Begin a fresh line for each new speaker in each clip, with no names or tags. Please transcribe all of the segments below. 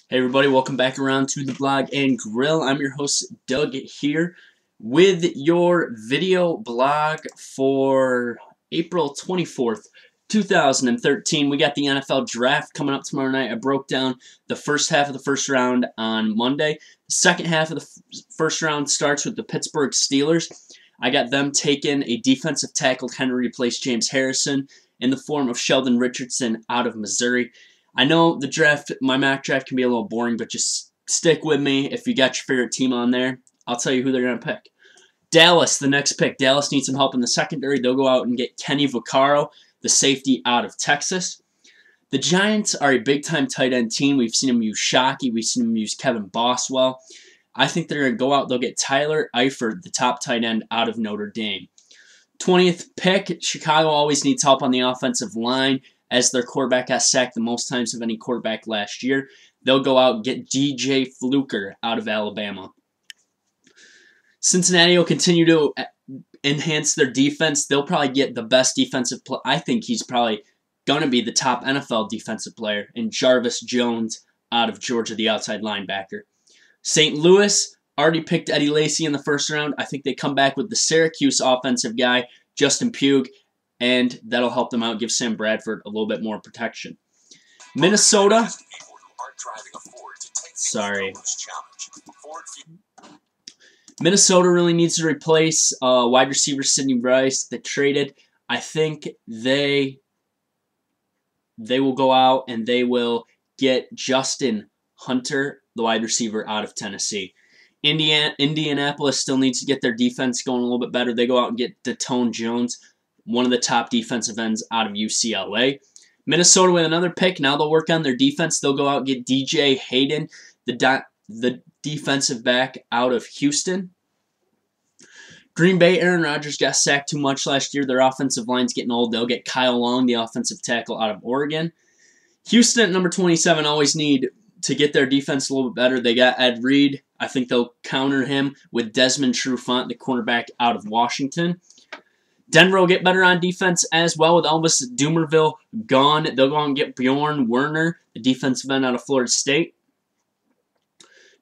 Hey everybody, welcome back around to the blog and grill. I'm your host Doug here with your video blog for April 24th, 2013. We got the NFL draft coming up tomorrow night. I broke down the first half of the first round on Monday. The second half of the first round starts with the Pittsburgh Steelers. I got them taking a defensive tackle kind of replace James Harrison in the form of Sheldon Richardson out of Missouri. I know the draft, my mock draft can be a little boring, but just stick with me. If you got your favorite team on there, I'll tell you who they're going to pick. Dallas, the next pick. Dallas needs some help in the secondary. They'll go out and get Kenny Vaccaro, the safety out of Texas. The Giants are a big-time tight end team. We've seen them use Shockey. We've seen them use Kevin Boswell. I think they're going to go out. They'll get Tyler Eifert, the top tight end out of Notre Dame. 20th pick, Chicago always needs help on the offensive line, as their quarterback got sacked the most times of any quarterback last year. They'll go out and get DJ Fluker out of Alabama. Cincinnati will continue to enhance their defense. They'll probably get the best defensive player. I think he's probably going to be the top NFL defensive player in Jarvis Jones out of Georgia, the outside linebacker. St. Louis already picked Eddie Lacy in the first round. I think they come back with the Syracuse offensive guy, Justin Pugh, and that'll help them out, give Sam Bradford a little bit more protection. Minnesota. Minnesota really needs to replace wide receiver Sidney Rice that traded. I think they will go out and they will get Justin Hunter, the wide receiver out of Tennessee. Indianapolis still needs to get their defense going a little bit better. They go out and get Datone Jones, one of the top defensive ends out of UCLA. Minnesota with another pick. Now they'll work on their defense. They'll go out and get DJ Hayden, the defensive back out of Houston. Green Bay, Aaron Rodgers got sacked too much last year. Their offensive line's getting old. They'll get Kyle Long, the offensive tackle out of Oregon. Houston at number 27 always need to get their defense a little bit better. They got Ed Reed. I think they'll counter him with Desmond Trufant, the cornerback out of Washington. Denver will get better on defense as well with Elvis Dumervil gone. They'll go and get Bjorn Werner, the defensive end out of Florida State.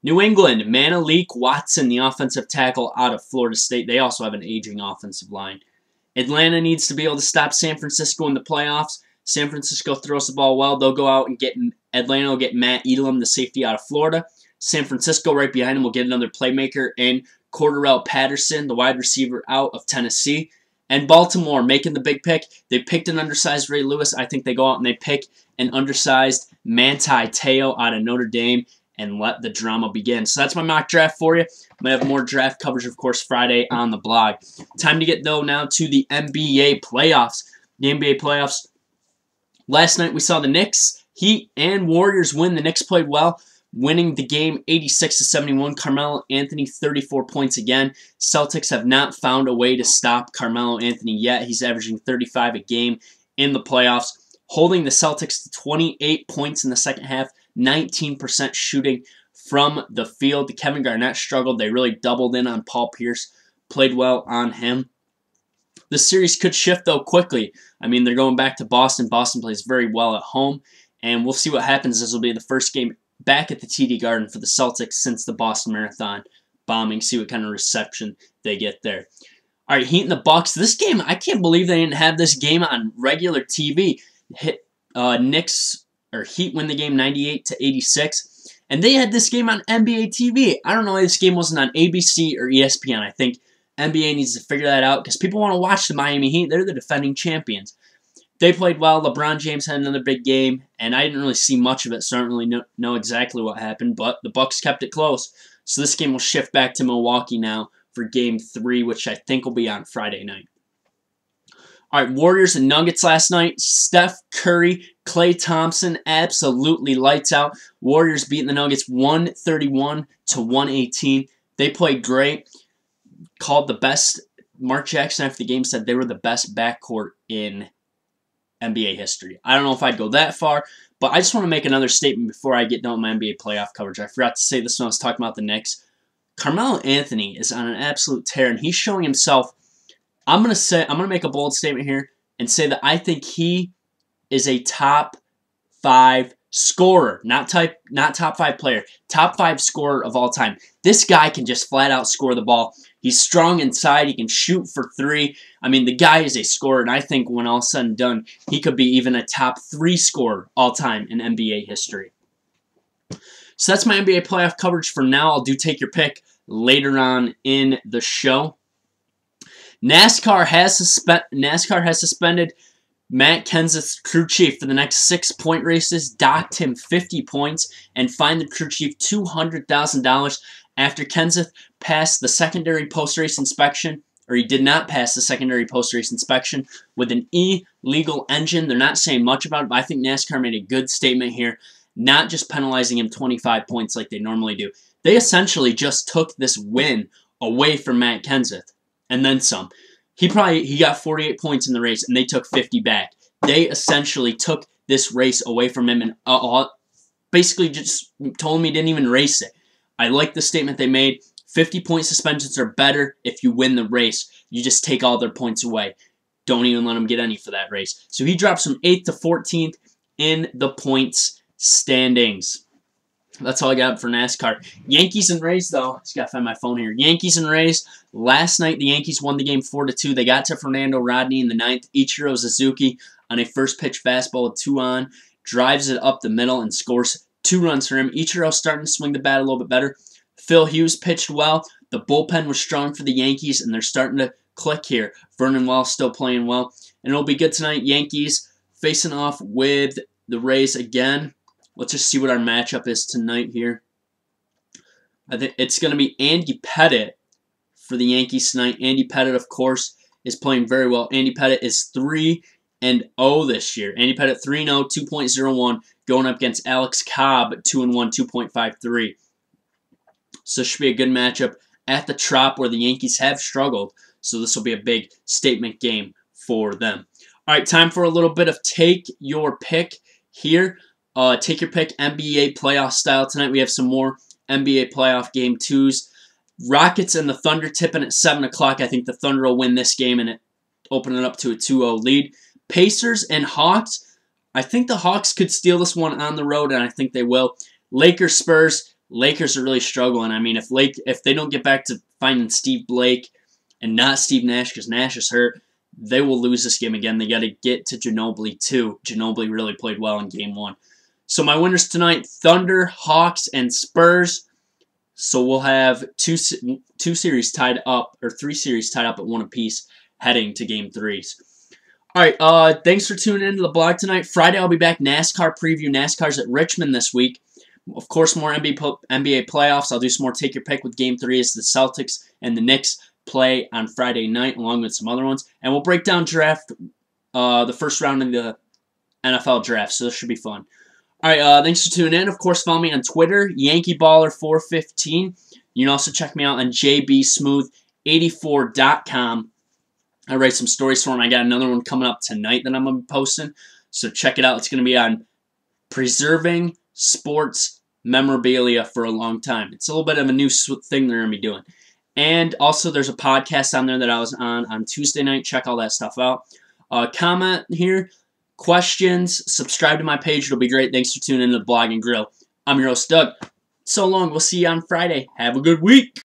New England, Manalik Watson, the offensive tackle out of Florida State. They also have an aging offensive line. Atlanta needs to be able to stop San Francisco in the playoffs. San Francisco throws the ball well. They'll go out and get Atlanta will get Matt Elam, the safety out of Florida. San Francisco right behind him will get another playmaker in Cordarrelle Patterson, the wide receiver out of Tennessee. And Baltimore making the big pick. They picked an undersized Ray Lewis. I think they go out and they pick an undersized Manti Te'o out of Notre Dame and let the drama begin. So that's my mock draft for you. I'm going to have more draft coverage, of course, Friday on the blog. Time to get, though, now to the NBA playoffs. The NBA playoffs. Last night we saw the Knicks, Heat, and Warriors win. The Knicks played well, winning the game 86-71. Carmelo Anthony, 34 points again. Celtics have not found a way to stop Carmelo Anthony yet. He's averaging 35 a game in the playoffs, holding the Celtics to 28 points in the second half, 19% shooting from the field. Kevin Garnett struggled. They really doubled in on Paul Pierce, played well on him. The series could shift, though, quickly. I mean, they're going back to Boston. Boston plays very well at home, and we'll see what happens. This will be the first game back at the TD Garden for the Celtics since the Boston Marathon bombing. See what kind of reception they get there. All right, Heat and the Bucks. This game, I can't believe they didn't have this game on regular TV. Heat win the game 98-86, and they had this game on NBA TV. I don't know why this game wasn't on ABC or ESPN. I think NBA needs to figure that out because people want to watch the Miami Heat. They're the defending champions. They played well. LeBron James had another big game, and I didn't really see much of it, so I don't really know exactly what happened, but the Bucks kept it close. So this game will shift back to Milwaukee now for Game 3, which I think will be on Friday night. All right, Warriors and Nuggets last night. Steph Curry, Klay Thompson, absolutely lights out. Warriors beating the Nuggets 131-118. They played great. Called the best. Mark Jackson after the game said they were the best backcourt in NBA history. I don't know if I'd go that far, but I just want to make another statement before I get done with my NBA playoff coverage. I forgot to say this when I was talking about the Knicks. Carmelo Anthony is on an absolute tear, and he's showing himself. I'm gonna make a bold statement here and say that I think he is a top 5 Scorer, not top 5 player. Top 5 scorer of all time. This guy can just flat out score the ball. He's strong inside. He can shoot for 3. I mean, the guy is a scorer, and I think when all said and done, he could be even a top 3 scorer all time in NBA history. So that's my NBA playoff coverage for now. I'll do take your pick later on in the show. NASCAR has suspended Matt Kenseth's crew chief for the next 6 point races, docked him 50 points, and fined the crew chief $200,000 after Kenseth passed the secondary post-race inspection, or he did not pass the secondary post-race inspection with an illegal engine. They're not saying much about it, but I think NASCAR made a good statement here, not just penalizing him 25 points like they normally do. They essentially just took this win away from Matt Kenseth, and then some. He got 48 points in the race, and they took 50 back. They essentially took this race away from him and basically just told him he didn't even race it. I like the statement they made. 50-point suspensions are better if you win the race. You just take all their points away. Don't even let them get any for that race. So he drops from 8th to 14th in the points standings. That's all I got for NASCAR. Yankees and Rays, though. Just got to find my phone here. Yankees and Rays. Last night, the Yankees won the game 4-2. They got to Fernando Rodney in the 9th. Ichiro Suzuki on a first-pitch fastball with 2 on. Drives it up the middle and scores 2 runs for him. Ichiro starting to swing the bat a little bit better. Phil Hughes pitched well. The bullpen was strong for the Yankees, and they're starting to click here. Vernon Wells still playing well. And it'll be good tonight. Yankees facing off with the Rays again. Let's just see what our matchup is tonight here. I think it's going to be Andy Pettitte for the Yankees tonight. Andy Pettitte, of course, is playing very well. Andy Pettitte is 3-0 this year. Andy Pettitte 3-0, 2.01, going up against Alex Cobb, 2-1, 2.53. So it should be a good matchup at the Trop where the Yankees have struggled. So this will be a big statement game for them. All right, time for a little bit of Take Your Pick here. Take your pick NBA playoff style tonight. We have some more NBA playoff game 2s. Rockets and the Thunder tipping at 7 o'clock. I think the Thunder will win this game and open it up to a 2-0 lead. Pacers and Hawks. I think the Hawks could steal this one on the road, and I think they will. Lakers, Spurs. Lakers are really struggling. I mean, if they don't get back to finding Steve Blake and not Steve Nash because Nash is hurt, they will lose this game again. They got to get to Ginobili, too. Ginobili really played well in Game 1. So my winners tonight, Thunder, Hawks, and Spurs. So we'll have two series tied up, or 3 series tied up at 1 apiece heading to Game 3s. All right, thanks for tuning into the blog tonight. Friday I'll be back, NASCAR preview. NASCAR's at Richmond this week. Of course, more NBA playoffs. I'll do some more Take Your Pick with Game 3 as the Celtics and the Knicks play on Friday night, along with some other ones. And we'll break down the first round of the NFL draft, so this should be fun. All right, thanks for tuning in. Of course, follow me on Twitter, YankeeBaller415. You can also check me out on jbsmooth84.com. I write some stories for him. I got another one coming up tonight that I'm going to be posting, so check it out. It's going to be on preserving sports memorabilia for a long time. It's a little bit of a new thing they're going to be doing. And also, there's a podcast on there that I was on Tuesday night. Check all that stuff out. Comment here. Questions, subscribe to my page. It'll be great. Thanks for tuning in to the Blog and Grill. I'm your host, Doug. So long. We'll see you on Friday. Have a good week.